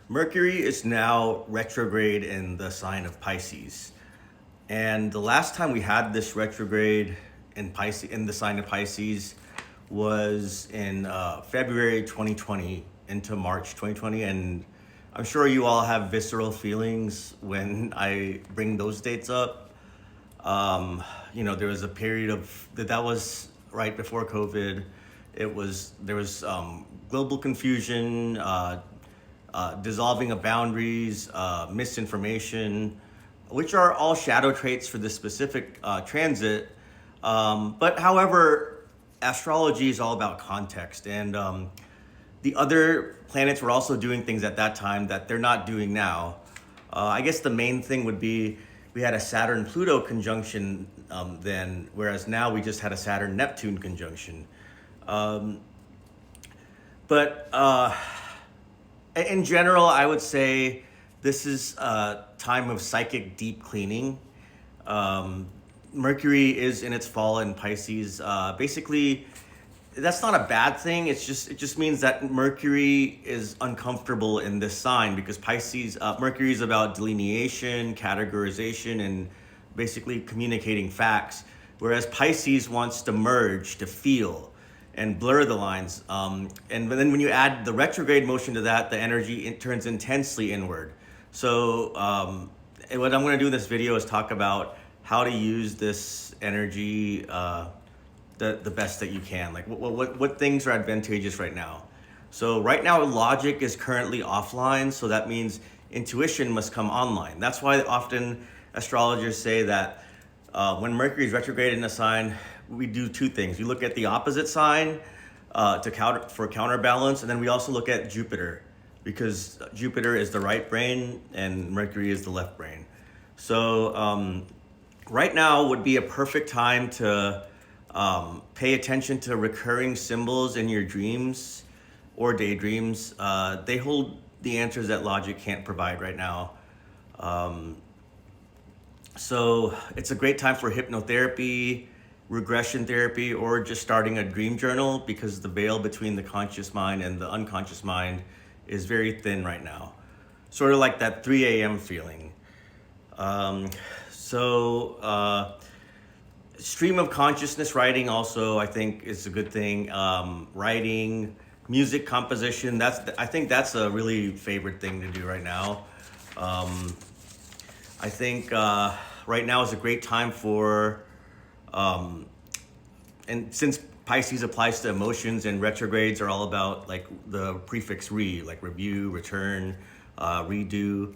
Mercury is now retrograde in the sign of Pisces. And the last time we had this retrograde in Pisces, in the sign of Pisces, was in February 2020 into March 2020. And I'm sure you all have visceral feelings when I bring those dates up. There was a period of that was right before COVID. There was global confusion, dissolving of boundaries, misinformation, which are all shadow traits for this specific transit. But however, astrology is all about context, and the other planets were also doing things at that time that they're not doing now. I guess the main thing would be we had a Saturn-Pluto conjunction then, whereas now we just had a Saturn-Neptune conjunction. But in general, I would say this is a time of psychic deep cleaning. Mercury is in its fall in Pisces. Basically, that's not a bad thing. It just means that Mercury is uncomfortable in this sign because Pisces, Mercury is about delineation, categorization, and basically communicating facts. Whereas Pisces wants to merge, to feel, and blur the lines. And then when you add the retrograde motion to that, the energy turns intensely inward. So what I'm going to do in this video is talk about how to use this energy the best that you can. Like what things are advantageous right now. So right now logic is currently offline, so that means intuition must come online. That's why often astrologers say that when Mercury is retrograde in a sign, we do two things. We look at the opposite sign for counterbalance, and then we also look at Jupiter, because Jupiter is the right brain and Mercury is the left brain. So right now would be a perfect time to pay attention to recurring symbols in your dreams or daydreams. They hold the answers that logic can't provide right now. So it's a great time for hypnotherapy, regression therapy, or just starting a dream journal, because the veil between the conscious mind and the unconscious mind is very thin right now. Sort of like that 3 a.m. feeling. Stream of consciousness writing also, I think, is a good thing. Writing, music composition, I think that's a really favorite thing to do right now. I think right now is a great time for, and since Pisces applies to emotions and retrogrades are all about like the prefix re, like review, return, redo.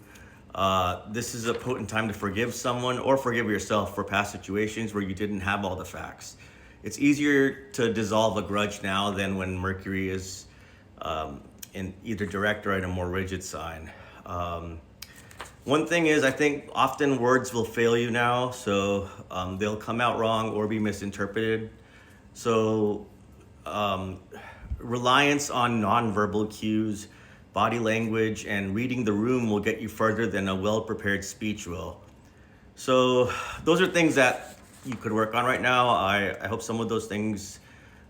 This is a potent time to forgive someone or forgive yourself for past situations where you didn't have all the facts. It's easier to dissolve a grudge now than when Mercury is in either direct or in a more rigid sign. One thing is, I think often words will fail you now, so they'll come out wrong or be misinterpreted. So reliance on nonverbal cues, body language, and reading the room will get you further than a well-prepared speech will. So those are things that you could work on right now. I hope some of those things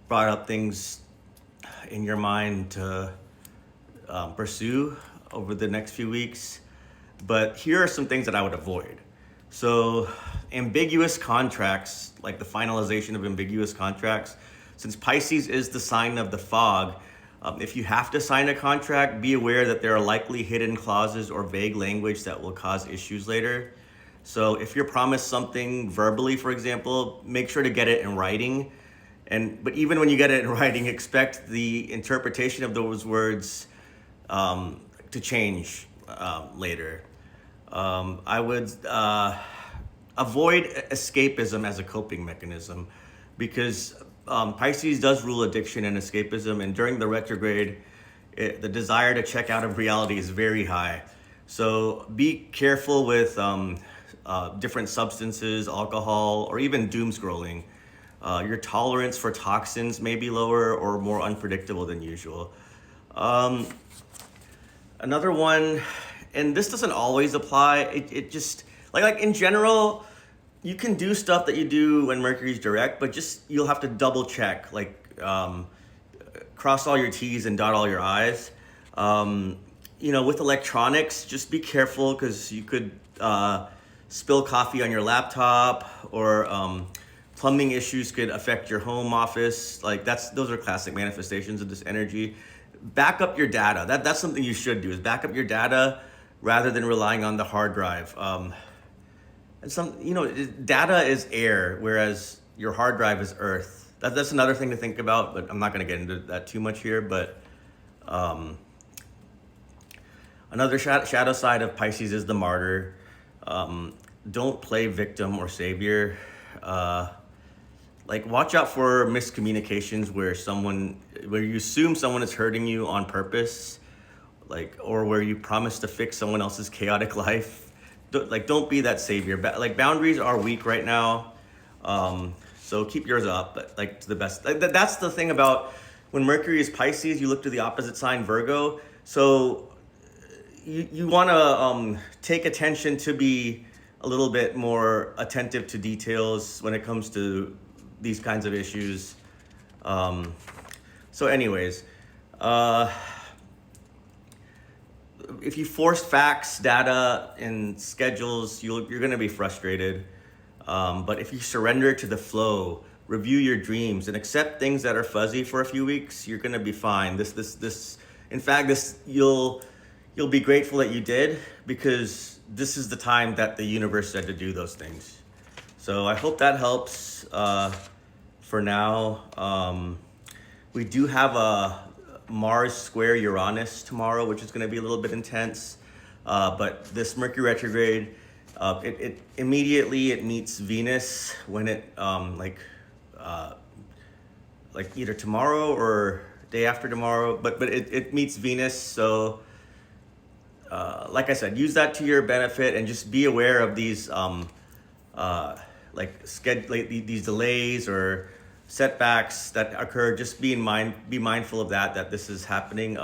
brought up things in your mind to pursue over the next few weeks. But here are some things that I would avoid. So ambiguous contracts, like the finalization of ambiguous contracts, since Pisces is the sign of the fog, if you have to sign a contract, be aware that there are likely hidden clauses or vague language that will cause issues later. So if you're promised something verbally, for example, make sure to get it in writing. But even when you get it in writing, expect the interpretation of those words to change later. I would avoid escapism as a coping mechanism, because Pisces does rule addiction and escapism, and during the retrograde, the desire to check out of reality is very high. So be careful with different substances, alcohol, or even doom scrolling. Your tolerance for toxins may be lower or more unpredictable than usual. Another one, and this doesn't always apply, it just, like in general, you can do stuff that you do when Mercury's direct, but just you'll have to double check, like cross all your T's and dot all your I's. with electronics, just be careful because you could spill coffee on your laptop, or plumbing issues could affect your home office. Like those are classic manifestations of this energy. Back up your data. That's something you should do, is back up your data rather than relying on the hard drive. And data is air, whereas your hard drive is earth. That's another thing to think about, but I'm not going to get into that too much here. But another shadow side of Pisces is the martyr. Don't play victim or savior. Watch out for miscommunications where you assume someone is hurting you on purpose, or where you promise to fix someone else's chaotic life. Don't be that savior. Boundaries are weak right now, so keep yours up. To the best. That's the thing about when Mercury is Pisces. You look to the opposite sign, Virgo. So you want to take attention to be a little bit more attentive to details when it comes to these kinds of issues. So anyways, if you force facts, data, and schedules, you're going to be frustrated. But if you surrender to the flow, review your dreams, and accept things that are fuzzy for a few weeks, you're going to be fine. You'll be grateful that you did, because this is the time that the universe said to do those things. So I hope that helps for now. We do have a Mars square Uranus tomorrow, which is going to be a little bit intense. But this Mercury retrograde, it immediately meets Venus when it either tomorrow or day after tomorrow. But it meets Venus, so. Like I said, use that to your benefit, and just be aware of these these delays or setbacks that occur. Just be mindful of that this is happening.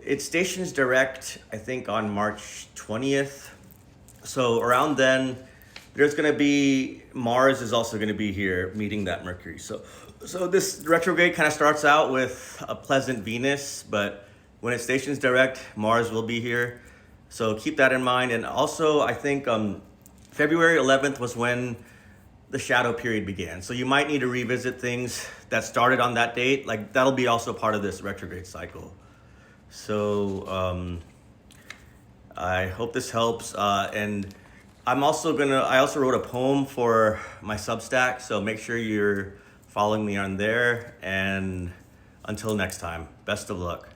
It stations direct, I think, on March 20th. So around then, there's going to be Mars is also going to be here meeting that Mercury. So this retrograde kind of starts out with a pleasant Venus, but when it stations direct, Mars will be here. So keep that in mind. And also, I think February 11th was when the shadow period began. So you might need to revisit things that started on that date. That'll be also part of this retrograde cycle. So I hope this helps. And I also wrote a poem for my Substack. So make sure you're following me on there. And until next time, best of luck.